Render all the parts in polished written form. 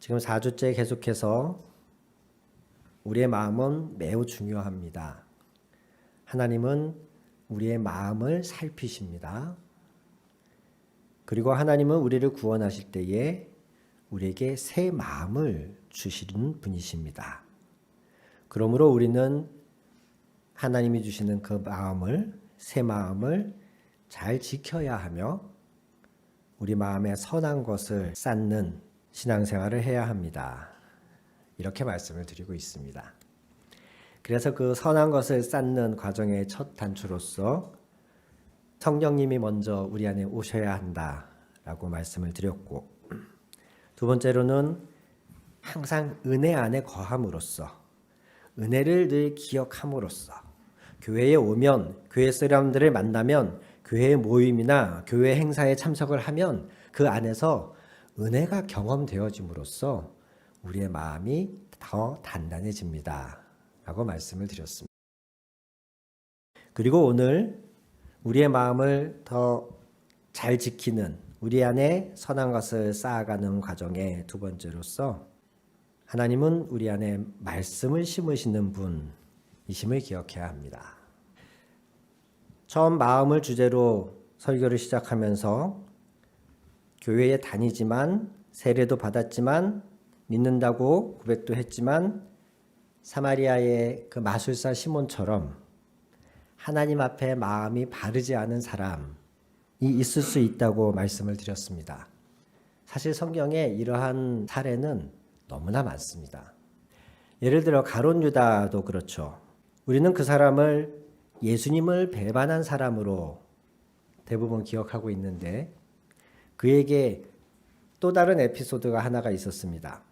지금 4주째 계속해서 우리의 마음은 매우 중요합니다. 하나님은 우리의 마음을 살피십니다. 그리고 하나님은 우리를 구원하실 때에 우리에게 새 마음을 주시는 분이십니다. 그러므로 우리는 하나님이 주시는 그 마음을, 새 마음을 잘 지켜야 하며 우리 마음에 선한 것을 쌓는 신앙생활을 해야 합니다. 이렇게 말씀을 드리고 있습니다. 그래서 그 선한 것을 쌓는 과정의 첫 단추로서 성령님이 먼저 우리 안에 오셔야 한다라고 말씀을 드렸고, 두 번째로는 항상 은혜 안에 거함으로써, 은혜를 늘 기억함으로써, 교회에 오면, 교회 사람들을 만나면, 교회 모임이나 교회 행사에 참석을 하면 그 안에서 은혜가 경험되어짐으로써 우리의 마음이 더 단단해집니다 라고 말씀을 드렸습니다. 그리고 오늘 우리의 마음을 더 잘 지키는, 우리 안에 선한 것을 쌓아가는 과정의 두 번째로서 하나님은 우리 안에 말씀을 심으시는 분이심을 기억해야 합니다. 처음 마음을 주제로 설교를 시작하면서 교회에 다니지만 세례도 받았지만 믿는다고 고백도 했지만 사마리아의 그 마술사 시몬처럼 하나님 앞에 마음이 바르지 않은 사람이 있을 수 있다고 말씀을 드렸습니다. 사실 성경에 이러한 사례는 너무나 많습니다. 예를 들어 가룟 유다도 그렇죠. 우리는 그 사람을 예수님을 배반한 사람으로 대부분 기억하고 있는데 그에게 또 다른 에피소드가 하나가 있었습니다.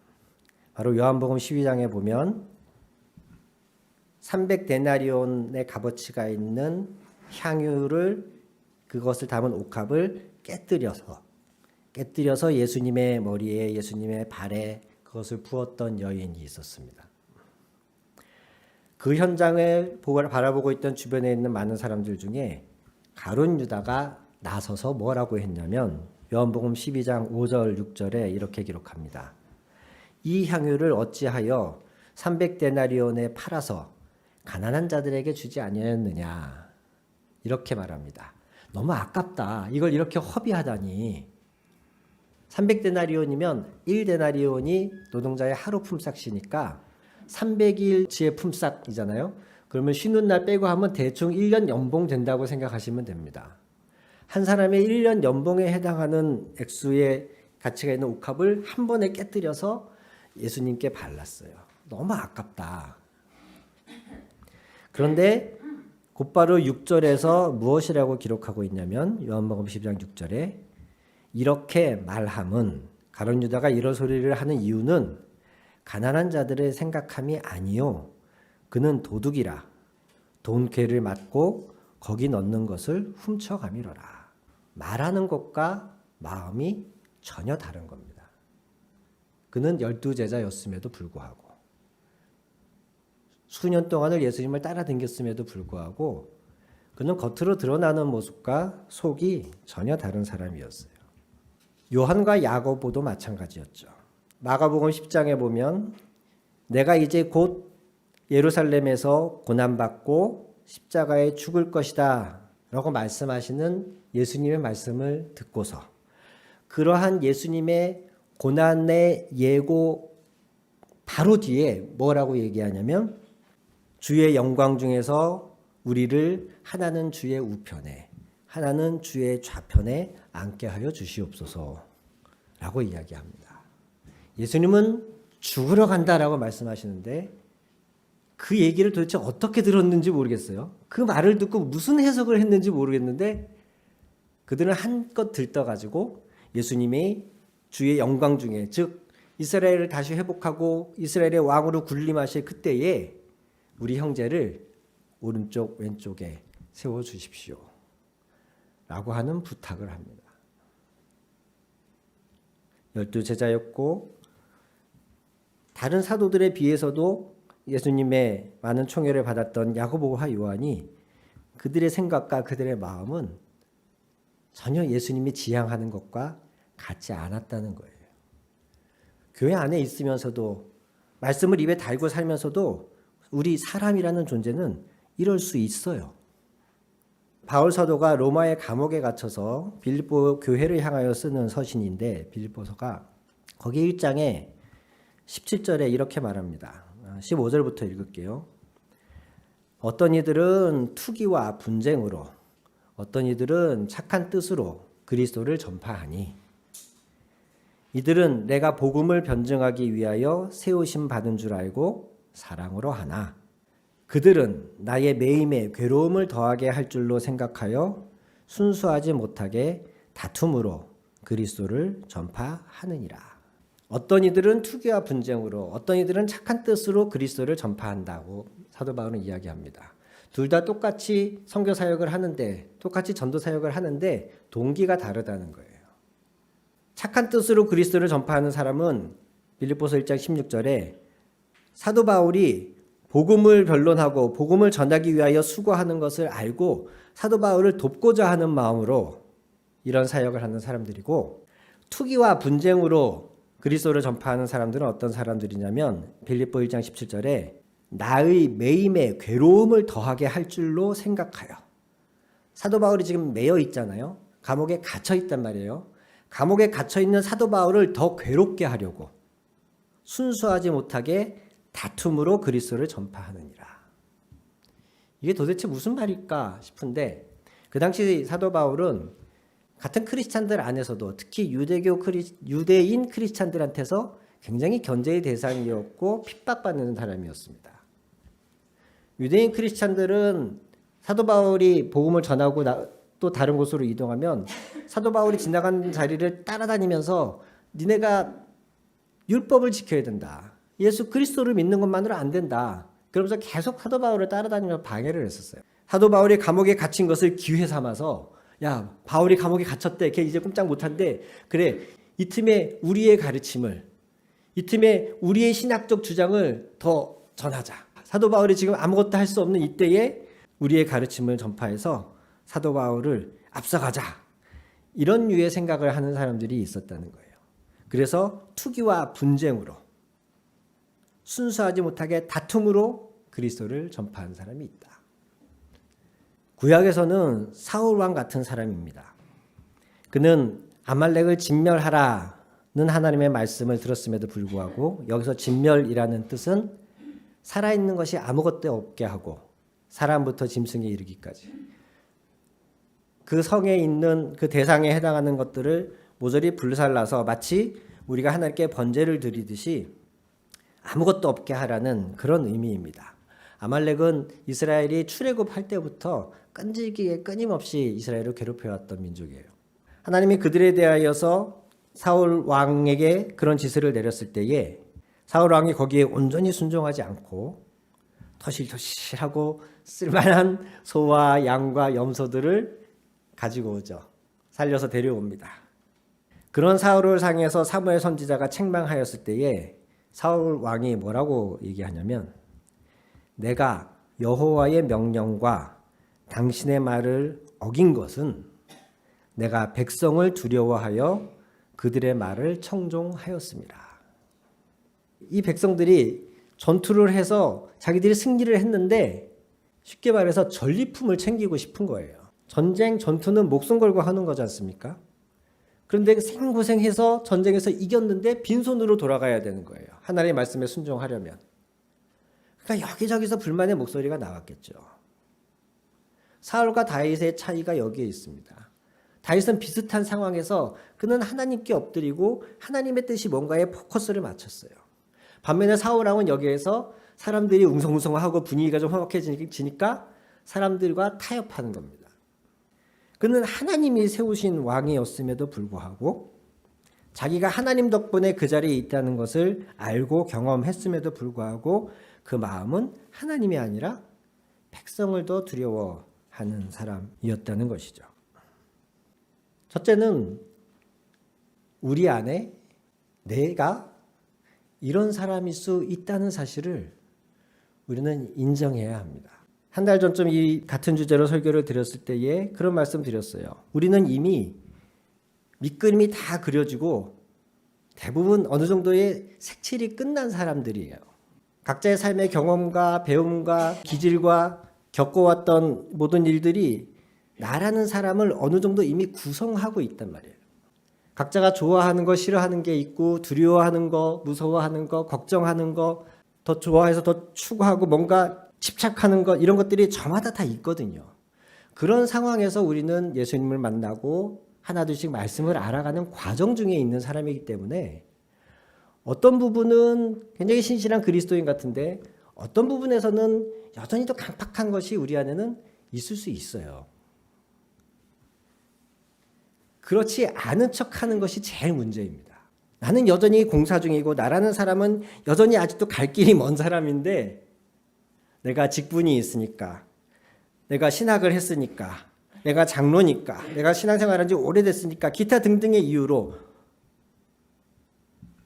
바로 요한복음 12장에 보면 300데나리온의 값어치가 있는 향유를, 그것을 담은 옥합을 깨뜨려서 예수님의 머리에, 예수님의 발에 그것을 부었던 여인이 있었습니다. 그 현장을 바라보고 있던 주변에 있는 많은 사람들 중에 가룟 유다가 나서서 뭐라고 했냐면 요한복음 12장 5절 6절에 이렇게 기록합니다. 이 향유를 어찌하여 300데나리온에 팔아서 가난한 자들에게 주지 아니하였느냐, 이렇게 말합니다. 너무 아깝다. 이걸 이렇게 허비하다니. 300데나리온이면 1데나리온이 노동자의 하루 품삯이니까 300일치의 품삯이잖아요. 그러면 쉬는 날 빼고 하면 대충 1년 연봉 된다고 생각하시면 됩니다. 한 사람의 1년 연봉에 해당하는 액수의 가치가 있는 옥합을 한 번에 깨뜨려서 예수님께 발랐어요. 너무 아깝다. 그런데 곧바로 6절에서 무엇이라고 기록하고 있냐면 요한복음 10장 6절에 이렇게 말함은, 가룟 유다가 이런 소리를 하는 이유는 가난한 자들의 생각함이 아니요 그는 도둑이라 돈괴를 맞고 거기 넣는 것을 훔쳐가미러라. 말하는 것과 마음이 전혀 다른 겁니다. 그는 12제자였음에도 불구하고, 수년 동안을 예수님을 따라다녔음에도 불구하고 그는 겉으로 드러나는 모습과 속이 전혀 다른 사람이었어요. 요한과 야고보도 마찬가지였죠. 마가복음 10장에 보면 내가 이제 곧 예루살렘에서 고난받고 십자가에 죽을 것이다 라고 말씀하시는 예수님의 말씀을 듣고서 그러한 예수님의 고난의 예고 바로 뒤에 뭐라고 얘기하냐면 주의 영광 중에서 우리를 하나는 주의 우편에 하나는 주의 좌편에 앉게 하여 주시옵소서 라고 이야기합니다. 예수님은 죽으러 간다라고 말씀하시는데 그 얘기를 도대체 어떻게 들었는지 모르겠어요. 그 말을 듣고 무슨 해석을 했는지 모르겠는데 그들은 한껏 들떠가지고 예수님이 주의 영광 중에, 즉 이스라엘을 다시 회복하고 이스라엘의 왕으로 군림하실 그때에 우리 형제를 오른쪽 왼쪽에 세워주십시오 라고 하는 부탁을 합니다. 12제자였고 다른 사도들에 비해서도 예수님의 많은 총애를 받았던 야고보와 요한이 그들의 생각과 그들의 마음은 전혀 예수님이 지향하는 것과 같지 않았다는 거예요. 교회 안에 있으면서도 말씀을 입에 달고 살면서도 우리 사람이라는 존재는 이럴 수 있어요. 바울 사도가 로마의 감옥에 갇혀서 빌립보 교회를 향하여 쓰는 서신인데 빌립보서가 거기 1장에 17절에 이렇게 말합니다. 15절부터 읽을게요. 어떤 이들은 투기와 분쟁으로 어떤 이들은 착한 뜻으로 그리스도를 전파하니 이들은 내가 복음을 변증하기 위하여 세우심 받은 줄 알고 사랑으로 하나 그들은 나의 매임에 괴로움을 더하게 할 줄로 생각하여 순수하지 못하게 다툼으로 그리스도를 전파하느니라. 어떤 이들은 투기와 분쟁으로 어떤 이들은 착한 뜻으로 그리스도를 전파한다고 사도 바울은 이야기합니다. 둘 다 똑같이 선교 사역을 하는데 똑같이 전도 사역을 하는데 동기가 다르다는 거예요. 착한 뜻으로 그리스도를 전파하는 사람은 빌립보서 1장 16절에 사도 바울이 복음을 변론하고 복음을 전하기 위하여 수고하는 것을 알고 사도 바울을 돕고자 하는 마음으로 이런 사역을 하는 사람들이고 투기와 분쟁으로 그리스도를 전파하는 사람들은 어떤 사람들이냐면 빌립보 1장 17절에 나의 매임에 괴로움을 더하게 할 줄로 생각하여 사도 바울이 지금 매여 있잖아요. 감옥에 갇혀 있단 말이에요. 감옥에 갇혀 있는 사도 바울을 더 괴롭게 하려고 순수하지 못하게 다툼으로 그리스도를 전파하느니라. 이게 도대체 무슨 말일까 싶은데 그 당시 사도 바울은 같은 크리스찬들 안에서도 특히 유대인 크리스찬들한테서 굉장히 견제의 대상이었고 핍박받는 사람이었습니다. 유대인 크리스찬들은 사도 바울이 복음을 전하고 또 다른 곳으로 이동하면 사도 바울이 지나가는 자리를 따라다니면서 니네가 율법을 지켜야 된다. 예수 그리스도를 믿는 것만으로 안 된다. 그러면서 계속 사도 바울을 따라다니면서 방해를 했었어요. 사도 바울이 감옥에 갇힌 것을 기회 삼아서 야 바울이 감옥에 갇혔대. 걔 이제 꼼짝 못한대. 그래 이 틈에 우리의 가르침을 이 틈에 우리의 신학적 주장을 더 전하자. 사도 바울이 지금 아무것도 할 수 없는 이때에 우리의 가르침을 전파해서 사도 바울을 앞서가자. 이런 류의 생각을 하는 사람들이 있었다는 거예요. 그래서 투기와 분쟁으로 순수하지 못하게 다툼으로 그리스도를 전파한 사람이 있다. 구약에서는 사울 왕 같은 사람입니다. 그는 아말렉을 진멸하라는 하나님의 말씀을 들었음에도 불구하고 여기서 진멸이라는 뜻은 살아있는 것이 아무것도 없게 하고 사람부터 짐승에 이르기까지 그 성에 있는 그 대상에 해당하는 것들을 모조리 불살라서 마치 우리가 하나님께 번제를 드리듯이 아무것도 없게 하라는 그런 의미입니다. 아말렉은 이스라엘이 출애굽할 때부터 끈질기게 끊임없이 이스라엘을 괴롭혀왔던 민족이에요. 하나님이 그들에 대하여서 사울 왕에게 그런 지시를 내렸을 때에 사울 왕이 거기에 온전히 순종하지 않고 터실터실하고 쓸만한 소와 양과 염소들을 가지고 오죠. 살려서 데려옵니다. 그런 사울을 향해서 사무엘 선지자가 책망하였을 때에 사울 왕이 뭐라고 얘기하냐면 내가 여호와의 명령과 당신의 말을 어긴 것은 내가 백성을 두려워하여 그들의 말을 청종하였습니다. 이 백성들이 전투를 해서 자기들이 승리를 했는데 쉽게 말해서 전리품을 챙기고 싶은 거예요. 전투는 목숨 걸고 하는 거지 않습니까? 그런데 생고생해서 전쟁에서 이겼는데 빈손으로 돌아가야 되는 거예요. 하나님의 말씀에 순종하려면. 그러니까 여기저기서 불만의 목소리가 나왔겠죠. 사울과 다윗의 차이가 여기에 있습니다. 다윗은 비슷한 상황에서 그는 하나님께 엎드리고 하나님의 뜻이 뭔가에 포커스를 맞췄어요. 반면에 사울 왕은 여기에서 사람들이 웅성웅성하고 분위기가 좀 험악해지니까 사람들과 타협하는 겁니다. 그는 하나님이 세우신 왕이었음에도 불구하고 자기가 하나님 덕분에 그 자리에 있다는 것을 알고 경험했음에도 불구하고 그 마음은 하나님이 아니라 백성을 더 두려워하는 사람이었다는 것이죠. 첫째는 우리 안에 내가 이런 사람일 수 있다는 사실을 우리는 인정해야 합니다. 한 달 전쯤 이 같은 주제로 설교를 드렸을 때에 그런 말씀 드렸어요. 우리는 이미 밑그림이 다 그려지고 대부분 어느 정도의 색칠이 끝난 사람들이에요. 각자의 삶의 경험과 배움과 기질과 겪어왔던 모든 일들이 나라는 사람을 어느 정도 이미 구성하고 있단 말이에요. 각자가 좋아하는 거, 싫어하는 게 있고, 두려워하는 거, 무서워하는 거, 걱정하는 거, 더 좋아해서 더 추구하고 뭔가 집착하는 것, 이런 것들이 저마다 다 있거든요. 그런 상황에서 우리는 예수님을 만나고 하나둘씩 말씀을 알아가는 과정 중에 있는 사람이기 때문에 어떤 부분은 굉장히 신실한 그리스도인 같은데 어떤 부분에서는 여전히 또 강팍한 것이 우리 안에는 있을 수 있어요. 그렇지 않은 척하는 것이 제일 문제입니다. 나는 여전히 공사 중이고 나라는 사람은 여전히 아직도 갈 길이 먼 사람인데 내가 직분이 있으니까, 내가 신학을 했으니까, 내가 장로니까, 내가 신앙생활한 지 오래됐으니까 기타 등등의 이유로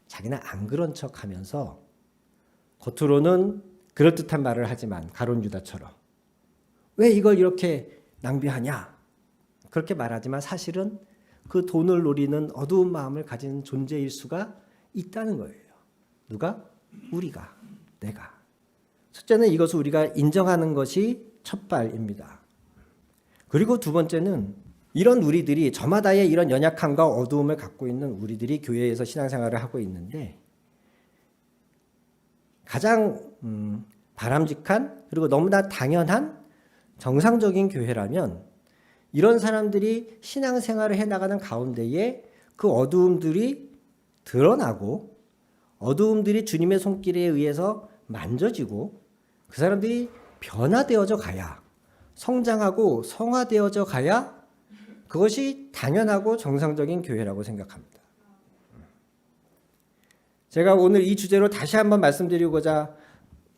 자기는 안 그런 척하면서 겉으로는 그럴듯한 말을 하지만 가룟 유다처럼 왜 이걸 이렇게 낭비하냐 그렇게 말하지만 사실은 그 돈을 노리는 어두운 마음을 가진 존재일 수가 있다는 거예요. 누가? 우리가, 내가. 첫째는 이것을 우리가 인정하는 것이 첫 발입니다. 그리고 두 번째는 이런 우리들이 저마다의 이런 연약함과 어두움을 갖고 있는 우리들이 교회에서 신앙생활을 하고 있는데 가장 바람직한 그리고 너무나 당연한 정상적인 교회라면 이런 사람들이 신앙생활을 해나가는 가운데에 그 어두움들이 드러나고 어두움들이 주님의 손길에 의해서 만져지고 그 사람들이 변화되어져 가야 성장하고 성화되어져 가야 그것이 당연하고 정상적인 교회라고 생각합니다. 제가 오늘 이 주제로 다시 한번 말씀드리고자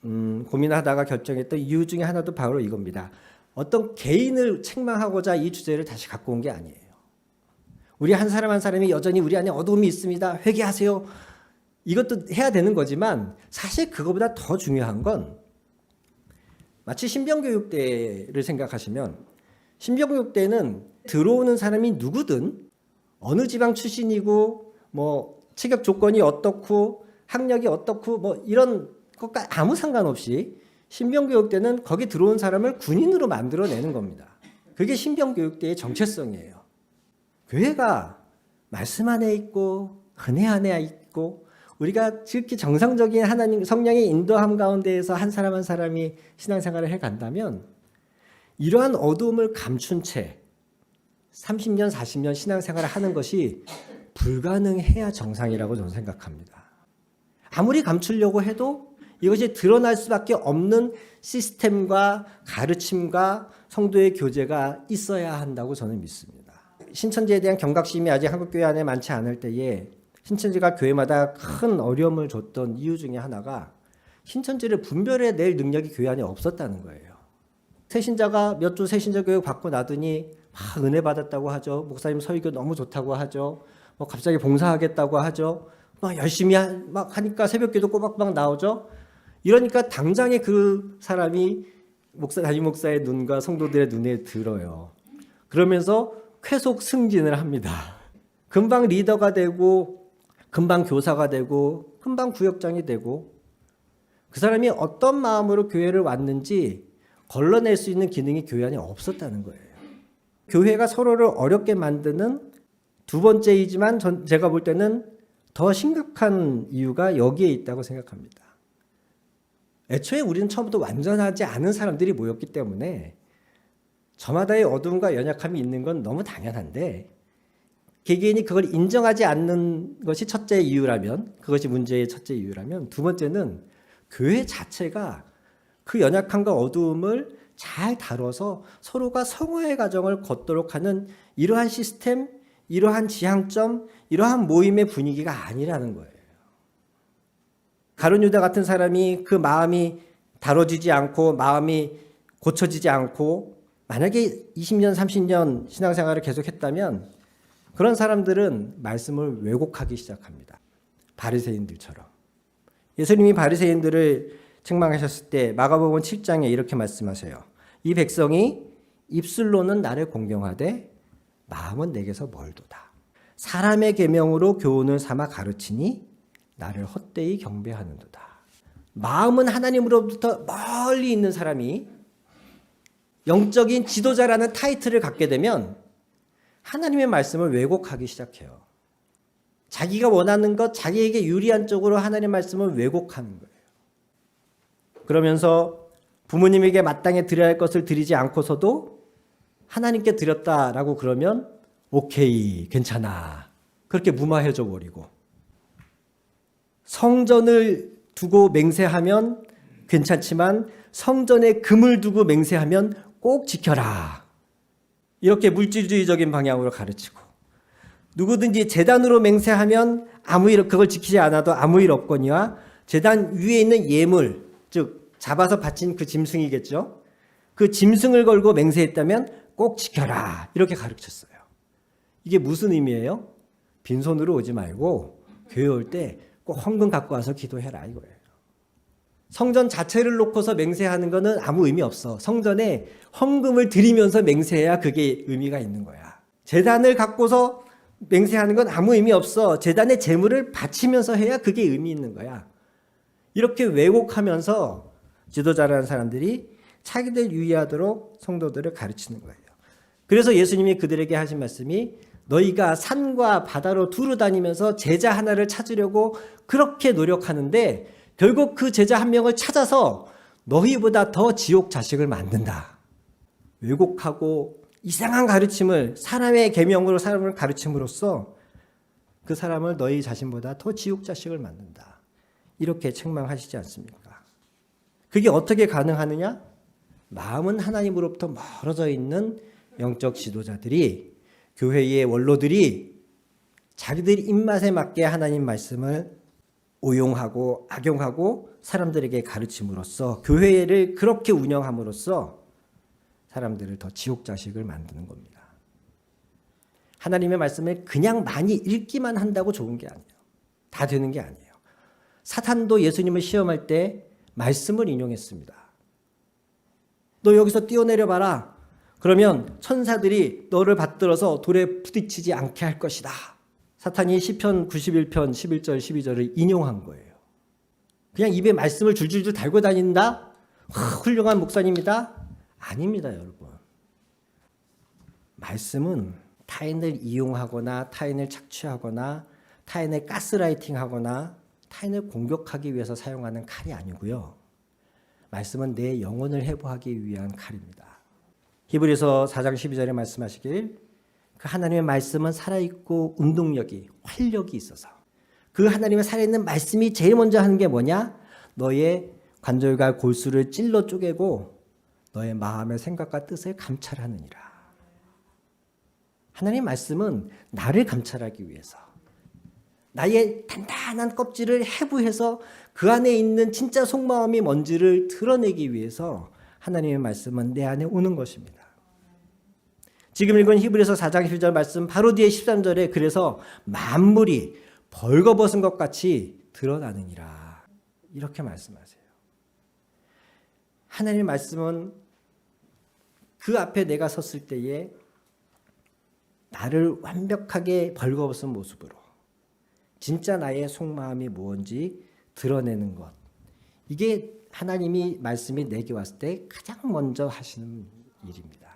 고민하다가 결정했던 이유 중에 하나도 바로 이겁니다. 어떤 개인을 책망하고자 이 주제를 다시 갖고 온 게 아니에요. 우리 한 사람 한 사람이 여전히 우리 안에 어두움이 있습니다. 회개하세요. 이것도 해야 되는 거지만 사실 그거보다 더 중요한 건 마치 신병교육 때를 생각하시면 신병교육 때는 들어오는 사람이 누구든 어느 지방 출신이고 뭐 체격 조건이 어떻고 학력이 어떻고 뭐 이런 것과 아무 상관없이 신병교육 때는 거기 들어온 사람을 군인으로 만들어내는 겁니다. 그게 신병교육 때의 정체성이에요. 교회가 말씀 안에 있고 은혜 안에 있고 우리가 지극히 정상적인 하나님 성령의 인도함 가운데에서 한 사람 한 사람이 신앙생활을 해간다면 이러한 어두움을 감춘 채 30년 40년 신앙생활을 하는 것이 불가능해야 정상이라고 저는 생각합니다. 아무리 감추려고 해도 이것이 드러날 수밖에 없는 시스템과 가르침과 성도의 교제가 있어야 한다고 저는 믿습니다. 신천지에 대한 경각심이 아직 한국교회 안에 많지 않을 때에 신천지가 교회마다 큰 어려움을 줬던 이유 중에 하나가 신천지를 분별해낼 능력이 교회 안에 없었다는 거예요. 새신자가 몇 주 새신자 교육 받고 나더니 막 은혜 받았다고 하죠. 목사님 설교 너무 좋다고 하죠. 뭐 갑자기 봉사하겠다고 하죠. 막 열심히 막 하니까 새벽기도 꼬박꼬박 나오죠. 이러니까 당장에 그 사람이 담임 목사의 눈과 성도들의 눈에 들어요. 그러면서 쾌속 승진을 합니다. 금방 리더가 되고 금방 교사가 되고 금방 구역장이 되고 그 사람이 어떤 마음으로 교회를 왔는지 걸러낼 수 있는 기능이 교회 안에 없었다는 거예요. 교회가 서로를 어렵게 만드는 두 번째이지만 제가 볼 때는 더 심각한 이유가 여기에 있다고 생각합니다. 애초에 우리는 처음부터 완전하지 않은 사람들이 모였기 때문에 저마다의 어두움과 연약함이 있는 건 너무 당연한데 개개인이 그걸 인정하지 않는 것이 첫째 이유라면 그것이 문제의 첫째 이유라면 두 번째는 교회 자체가 그 연약함과 어두움을 잘 다뤄서 서로가 성화의 과정을 걷도록 하는 이러한 시스템, 이러한 지향점, 이러한 모임의 분위기가 아니라는 거예요. 가룟 유다 같은 사람이 그 마음이 다뤄지지 않고 마음이 고쳐지지 않고 만약에 20년, 30년 신앙생활을 계속했다면 그런 사람들은 말씀을 왜곡하기 시작합니다. 바리새인들처럼. 예수님이 바리새인들을 책망하셨을 때 마가복음 7장에 이렇게 말씀하세요. 이 백성이 입술로는 나를 공경하되 마음은 내게서 멀도다. 사람의 계명으로 교훈을 삼아 가르치니 나를 헛되이 경배하는도다. 마음은 하나님으로부터 멀리 있는 사람이 영적인 지도자라는 타이틀을 갖게 되면 하나님의 말씀을 왜곡하기 시작해요. 자기가 원하는 것, 자기에게 유리한 쪽으로 하나님의 말씀을 왜곡하는 거예요. 그러면서 부모님에게 마땅히 드려야 할 것을 드리지 않고서도 하나님께 드렸다라고 그러면 오케이, 괜찮아. 그렇게 무마해져 버리고, 성전을 두고 맹세하면 괜찮지만 성전에 금을 두고 맹세하면 꼭 지켜라. 이렇게 물질주의적인 방향으로 가르치고, 누구든지 제단으로 맹세하면 아무 일, 그걸 지키지 않아도 아무 일 없거니와 제단 위에 있는 예물, 즉 잡아서 바친 그 짐승이겠죠. 그 짐승을 걸고 맹세했다면 꼭 지켜라. 이렇게 가르쳤어요. 이게 무슨 의미예요? 빈손으로 오지 말고 교회 올 때 꼭 헌금 갖고 와서 기도해라 이거예요. 성전 자체를 놓고서 맹세하는 거는 아무 의미 없어. 성전에 헌금을 드리면서 맹세해야 그게 의미가 있는 거야. 제단을 갖고서 맹세하는 건 아무 의미 없어. 제단의 제물을 바치면서 해야 그게 의미 있는 거야. 이렇게 왜곡하면서 지도자라는 사람들이 자기들 유의하도록 성도들을 가르치는 거예요. 그래서 예수님이 그들에게 하신 말씀이 너희가 산과 바다로 두루 다니면서 제자 하나를 찾으려고 그렇게 노력하는데 결국 그 제자 한 명을 찾아서 너희보다 더 지옥 자식을 만든다. 왜곡하고 이상한 가르침을 사람의 계명으로 사람을 가르침으로써 그 사람을 너희 자신보다 더 지옥 자식을 만든다. 이렇게 책망하시지 않습니까? 그게 어떻게 가능하느냐? 마음은 하나님으로부터 멀어져 있는 영적 지도자들이, 교회의 원로들이 자기들 입맛에 맞게 하나님 말씀을 오용하고 악용하고 사람들에게 가르침으로써, 교회를 그렇게 운영함으로써 사람들을 더 지옥 자식을 만드는 겁니다. 하나님의 말씀을 그냥 많이 읽기만 한다고 좋은 게 아니에요. 다 되는 게 아니에요. 사탄도 예수님을 시험할 때 말씀을 인용했습니다. 너 여기서 뛰어내려 봐라. 그러면 천사들이 너를 받들어서 돌에 부딪히지 않게 할 것이다. 사탄이 시편 91편 11절 12절을 인용한 거예요. 그냥 입에 말씀을 줄줄줄 달고 다닌다? 훌륭한 목사님이다? 아닙니다, 여러분. 말씀은 타인을 이용하거나 타인을 착취하거나 타인을 가스라이팅하거나 타인을 공격하기 위해서 사용하는 칼이 아니고요. 말씀은 내 영혼을 해부하기 위한 칼입니다. 히브리서 4장 12절에 말씀하시길 그 하나님의 말씀은 살아있고 운동력이, 활력이 있어서 그 하나님의 살아있는 말씀이 제일 먼저 하는 게 뭐냐? 너의 관절과 골수를 찔러 쪼개고 너의 마음의 생각과 뜻을 감찰하느니라. 하나님의 말씀은 나를 감찰하기 위해서, 나의 단단한 껍질을 해부해서 그 안에 있는 진짜 속마음이 뭔지를 드러내기 위해서 하나님의 말씀은 내 안에 오는 것입니다. 지금 읽은 히브리서 4장 12절 말씀 바로 뒤에 13절에 그래서 만물이 벌거벗은 것 같이 드러나느니라. 이렇게 말씀하세요. 하나님의 말씀은 그 앞에 내가 섰을 때에 나를 완벽하게 벌거벗은 모습으로 진짜 나의 속마음이 무엇인지 드러내는 것. 이게 하나님이 말씀이 내게 왔을 때 가장 먼저 하시는 일입니다.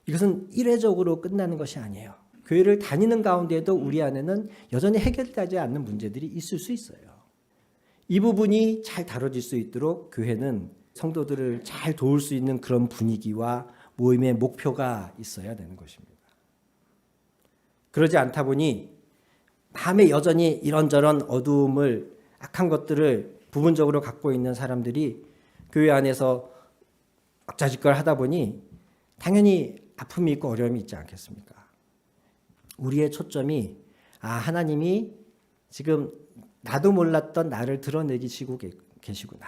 이것은 일회적으로 끝나는 것이 아니에요. 교회를 다니는 가운데에도 우리 안에는 여전히 해결되지 않는 문제들이 있을 수 있어요. 이 부분이 잘 다뤄질 수 있도록 교회는 성도들을 잘 도울 수 있는 그런 분위기와 모임의 목표가 있어야 되는 것입니다. 그러지 않다 보니 마음에 여전히 이런저런 어두움을, 악한 것들을 부분적으로 갖고 있는 사람들이 교회 안에서 왁자지껄 하다 보니 당연히 아픔이 있고 어려움이 있지 않겠습니까? 우리의 초점이 하나님이 지금 나도 몰랐던 나를 드러내시고 계시구나.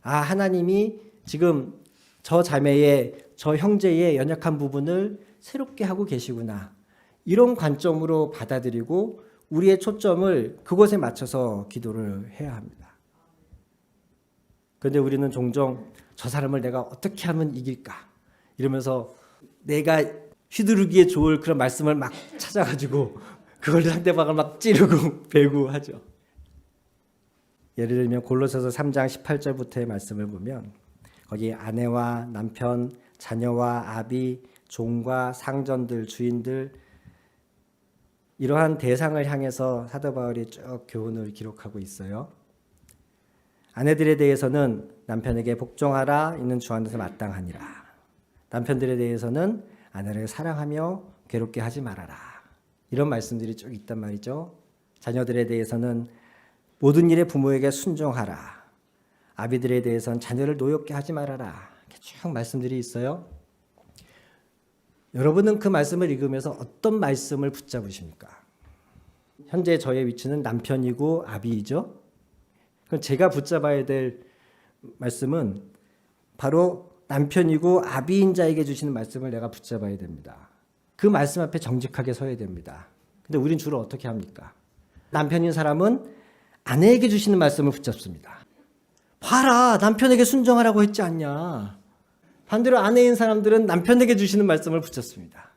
하나님이 지금 저 자매의, 저 형제의 연약한 부분을 새롭게 하고 계시구나. 이런 관점으로 받아들이고 우리의 초점을 그곳에 맞춰서 기도를 해야 합니다. 그런데 우리는 종종 저 사람을 내가 어떻게 하면 이길까? 이러면서 내가 휘두르기에 좋을 그런 말씀을 막 찾아가지고 그걸 상대방을 막 찌르고 베고 하죠. 예를 들면 골로새서 3장 18절부터의 말씀을 보면 거기 아내와 남편, 자녀와 아비, 종과 상전들, 주인들 이러한 대상을 향해서 사도 바울이 쭉 교훈을 기록하고 있어요. 아내들에 대해서는 남편에게 복종하라 이는 주 안에서 마땅하니라. 남편들에 대해서는 아내를 사랑하며 괴롭게 하지 말아라. 이런 말씀들이 쭉 있단 말이죠. 자녀들에 대해서는 모든 일에 부모에게 순종하라. 아비들에 대해서는 자녀를 노엽게 하지 말아라. 이렇게 쭉 말씀들이 있어요. 여러분은 그 말씀을 읽으면서 어떤 말씀을 붙잡으십니까? 현재 저의 위치는 남편이고 아비이죠. 그럼 제가 붙잡아야 될 말씀은 바로 남편이고 아비인 자에게 주시는 말씀을 내가 붙잡아야 됩니다. 그 말씀 앞에 정직하게 서야 됩니다. 근데 우린 주로 어떻게 합니까? 남편인 사람은 아내에게 주시는 말씀을 붙잡습니다. 봐라, 남편에게 순종하라고 했지 않냐. 반대로 아내인 사람들은 남편에게 주시는 말씀을 붙잡습니다.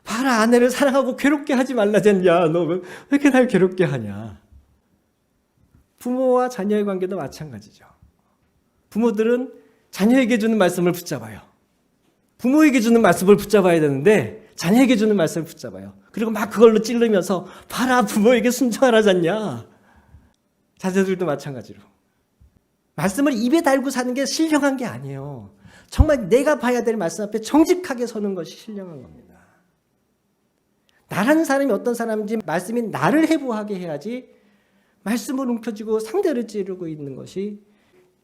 봐라, 아내를 사랑하고 괴롭게 하지 말라잖냐. 너 왜 이렇게 날 괴롭게 하냐. 부모와 자녀의 관계도 마찬가지죠. 부모들은 자녀에게 주는 말씀을 붙잡아요. 부모에게 주는 말씀을 붙잡아야 되는데 자녀에게 주는 말씀을 붙잡아요. 그리고 막 그걸로 찌르면서 봐라, 부모에게 순종하라잖냐. 자녀들도 마찬가지로. 말씀을 입에 달고 사는 게 신령한 게 아니에요. 정말 내가 봐야 될 말씀 앞에 정직하게 서는 것이 신령한 겁니다. 나라는 사람이 어떤 사람인지 말씀이 나를 해부하게 해야지 말씀을 움켜쥐고 상대를 찌르고 있는 것이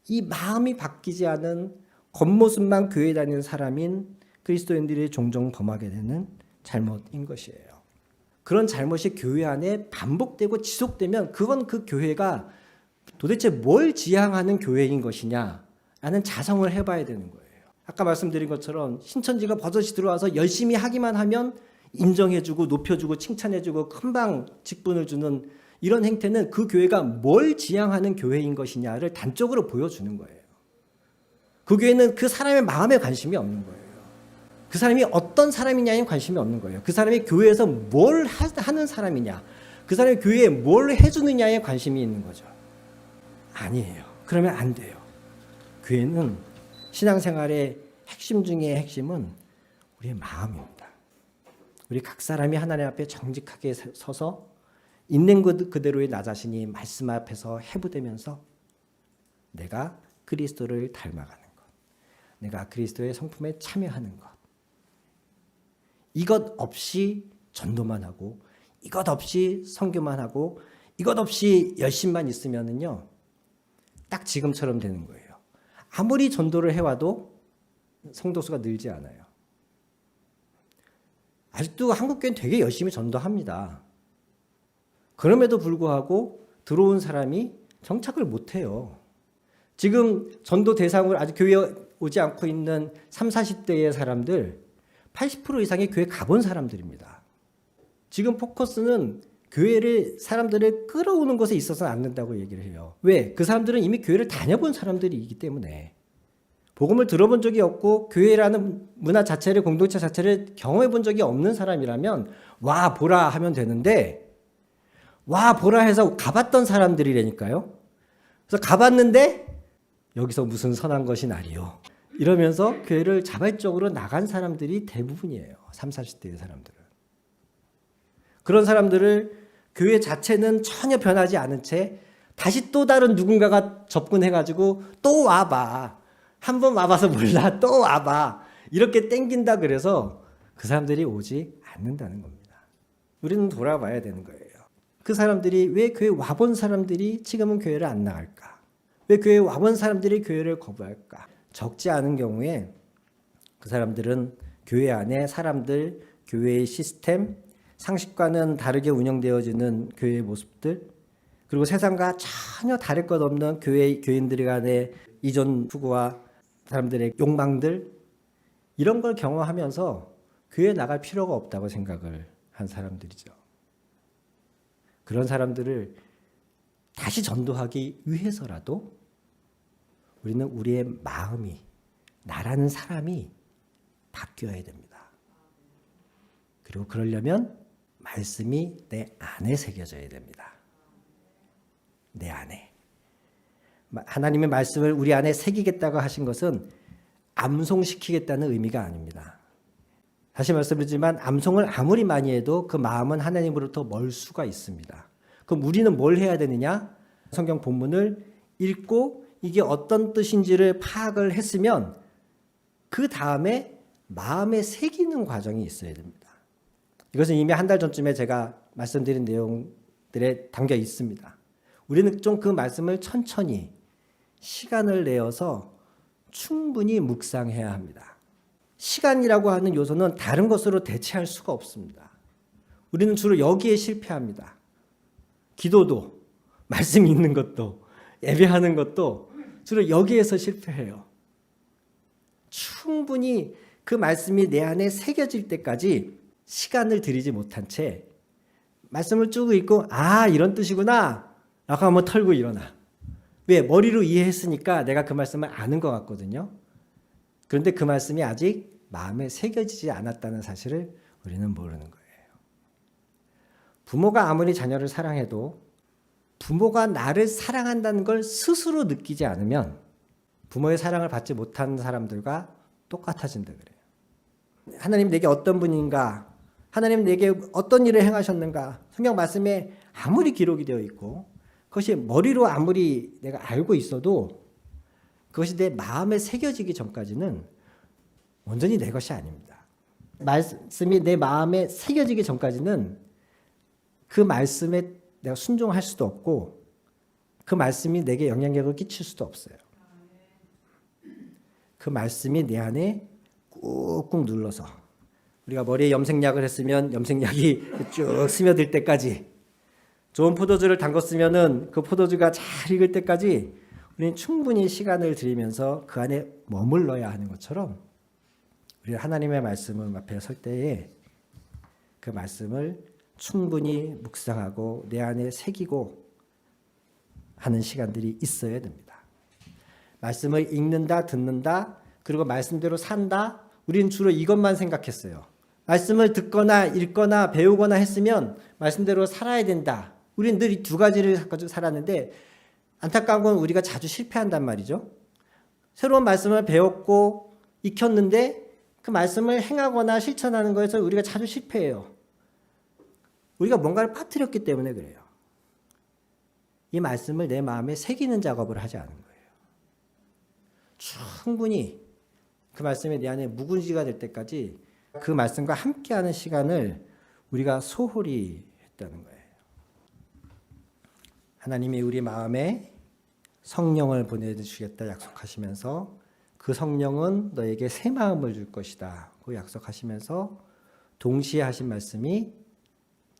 이 마음이 바뀌지 않은 겉모습만 교회 다니는 사람인 그리스도인들이 종종 범하게 되는 잘못인 것이에요. 그런 잘못이 교회 안에 반복되고 지속되면 그건 그 교회가 도대체 뭘 지향하는 교회인 것이냐라는 자성을 해봐야 되는 거예요. 아까 말씀드린 것처럼 신천지가 버젓이 들어와서 열심히 하기만 하면 인정해주고 높여주고 칭찬해주고 금방 직분을 주는 이런 행태는 그 교회가 뭘 지향하는 교회인 것이냐를 단적으로 보여주는 거예요. 그 교회는 그 사람의 마음에 관심이 없는 거예요. 그 사람이 어떤 사람이냐에 관심이 없는 거예요. 그 사람이 교회에서 뭘 하는 사람이냐, 그 사람이 교회에 뭘 해주느냐에 관심이 있는 거죠. 아니에요. 그러면 안 돼요. 교회는 신앙생활의 핵심 중의 핵심은 우리의 마음입니다. 우리 각 사람이 하나님 앞에 정직하게 서서 있는 그대로의 나 자신이 말씀 앞에서 해부되면서 내가 그리스도를 닮아가는 것, 내가 그리스도의 성품에 참여하는 것, 이것 없이 전도만 하고 이것 없이 선교만 하고 이것 없이 열심만 있으면은요 딱 지금처럼 되는 거예요. 아무리 전도를 해와도 성도 수가 늘지 않아요. 아직도 한국교회는 되게 열심히 전도합니다. 그럼에도 불구하고 들어온 사람이 정착을 못해요. 지금 전도 대상으로 아직 교회에 오지 않고 있는 30, 40대의 사람들 80% 이상이 교회 가본 사람들입니다. 지금 포커스는 교회를 사람들을 끌어오는 것에 있어서는 안 된다고 얘기를 해요. 왜? 그 사람들은 이미 교회를 다녀본 사람들이기 때문에 복음을 들어본 적이 없고 교회라는 문화 자체를 공동체 자체를 경험해 본 적이 없는 사람이라면 와 보라 하면 되는데 와 보라 해서 가봤던 사람들이라니까요. 그래서 가봤는데 여기서 무슨 선한 것이 나리요 이러면서 교회를 자발적으로 나간 사람들이 대부분이에요. 30, 40대의 사람들은. 그런 사람들을 교회 자체는 전혀 변하지 않은 채 다시 또 다른 누군가가 접근해가지고 또 와봐. 한 번 와봐서 몰라. 또 와봐. 이렇게 땡긴다 그래서 그 사람들이 오지 않는다는 겁니다. 우리는 돌아봐야 되는 거예요. 그 사람들이 왜 교회 와본 사람들이 지금은 교회를 안 나갈까? 왜 교회에 와본 사람들이 교회를 거부할까? 적지 않은 경우에 그 사람들은 교회 안에 사람들, 교회의 시스템, 상식과는 다르게 운영되어지는 교회의 모습들, 그리고 세상과 전혀 다를 것 없는 교인들 간의 이전 추구와 사람들의 욕망들, 이런 걸 경험하면서 교회에 나갈 필요가 없다고 생각을 한 사람들이죠. 그런 사람들을 다시 전도하기 위해서라도 우리는 우리의 마음이, 나라는 사람이 바뀌어야 됩니다. 그리고 그러려면 말씀이 내 안에 새겨져야 됩니다. 내 안에. 하나님의 말씀을 우리 안에 새기겠다고 하신 것은 암송시키겠다는 의미가 아닙니다. 다시 말씀드리지만 암송을 아무리 많이 해도 그 마음은 하나님으로부터 멀 수가 있습니다. 그럼 우리는 뭘 해야 되느냐? 성경 본문을 읽고 이게 어떤 뜻인지를 파악을 했으면 그 다음에 마음에 새기는 과정이 있어야 됩니다. 이것은 이미 한 달 전쯤에 제가 말씀드린 내용들에 담겨 있습니다. 우리는 좀 그 말씀을 천천히 시간을 내어서 충분히 묵상해야 합니다. 시간이라고 하는 요소는 다른 것으로 대체할 수가 없습니다. 우리는 주로 여기에 실패합니다. 기도도, 말씀 읽는 것도, 예배하는 것도 주로 여기에서 실패해요. 충분히 그 말씀이 내 안에 새겨질 때까지 시간을 들이지 못한 채 말씀을 쭉 읽고 이런 뜻이구나 라고 한번 털고 일어나. 왜? 머리로 이해했으니까 내가 그 말씀을 아는 것 같거든요. 그런데 그 말씀이 아직 마음에 새겨지지 않았다는 사실을 우리는 모르는 거예요. 부모가 아무리 자녀를 사랑해도 부모가 나를 사랑한다는 걸 스스로 느끼지 않으면 부모의 사랑을 받지 못한 사람들과 똑같아진다 그래요. 하나님 내게 어떤 분인가? 하나님 내게 어떤 일을 행하셨는가? 성경 말씀에 아무리 기록이 되어 있고 그것이 머리로 아무리 내가 알고 있어도 그것이 내 마음에 새겨지기 전까지는 온전히 내 것이 아닙니다. 말씀이 내 마음에 새겨지기 전까지는 그 말씀에 내가 순종할 수도 없고 그 말씀이 내게 영향력을 끼칠 수도 없어요. 그 말씀이 내 안에 꾹꾹 눌러서 우리가 머리에 염색약을 했으면 염색약이 쭉 스며들 때까지 좋은 포도주를 담궜으면은 그 포도주가 잘 익을 때까지 우리는 충분히 시간을 들이면서 그 안에 머물러야 하는 것처럼 우리 하나님의 말씀을 앞에 설 때에 그 말씀을 충분히 묵상하고 내 안에 새기고 하는 시간들이 있어야 됩니다. 말씀을 읽는다, 듣는다, 그리고 말씀대로 산다. 우리는 주로 이것만 생각했어요. 말씀을 듣거나 읽거나 배우거나 했으면 말씀대로 살아야 된다. 우리는 늘 이 두 가지를 가지고 살았는데 안타까운 건 우리가 자주 실패한단 말이죠. 새로운 말씀을 배웠고 익혔는데 그 말씀을 행하거나 실천하는 거에서 우리가 자주 실패해요. 우리가 뭔가를 빠뜨렸기 때문에 그래요. 이 말씀을 내 마음에 새기는 작업을 하지 않은 거예요. 충분히 그 말씀이 내 안에 묵은지가 될 때까지 그 말씀과 함께하는 시간을 우리가 소홀히 했다는 거예요. 하나님이 우리 마음에 성령을 보내주시겠다 약속하시면서 그 성령은 너에게 새 마음을 줄 것이다 그 약속하시면서 동시에 하신 말씀이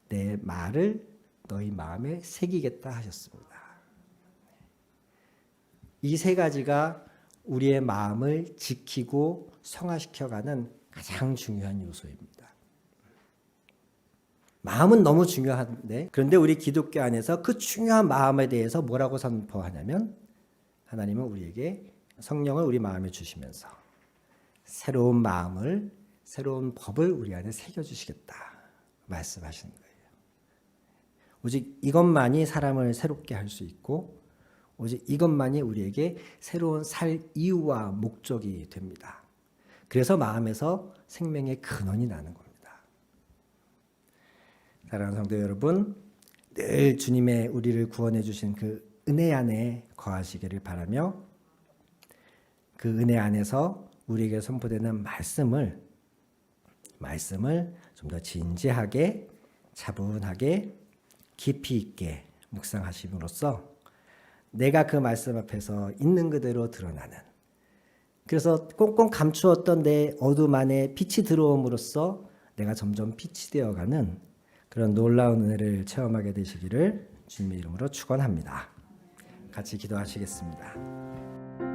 내 말을 너희 마음에 새기겠다 하셨습니다. 이 세 가지가 우리의 마음을 지키고 성화시켜가는 가장 중요한 요소입니다. 마음은 너무 중요한데 그런데 우리 기독교 안에서 그 중요한 마음에 대해서 뭐라고 선포하냐면 하나님은 우리에게 성령을 우리 마음에 주시면서 새로운 마음을 새로운 법을 우리 안에 새겨주시겠다 말씀하시는 거예요. 오직 이것만이 사람을 새롭게 할 수 있고 오직 이것만이 우리에게 새로운 살 이유와 목적이 됩니다. 그래서 마음에서 생명의 근원이 나는 겁니다. 사랑하는 성도 여러분, 늘 주님의 우리를 구원해 주신 그 은혜 안에 거하시기를 바라며 그 은혜 안에서 우리에게 선포되는 말씀을 좀 더 진지하게 차분하게 깊이 있게 묵상하심으로써 내가 그 말씀 앞에서 있는 그대로 드러나는 그래서 꽁꽁 감추었던 내 어둠 안에 빛이 들어옴으로써 내가 점점 빛이 되어가는 그런 놀라운 은혜를 체험하게 되시기를 주님의 이름으로 축원합니다. 같이 기도하시겠습니다.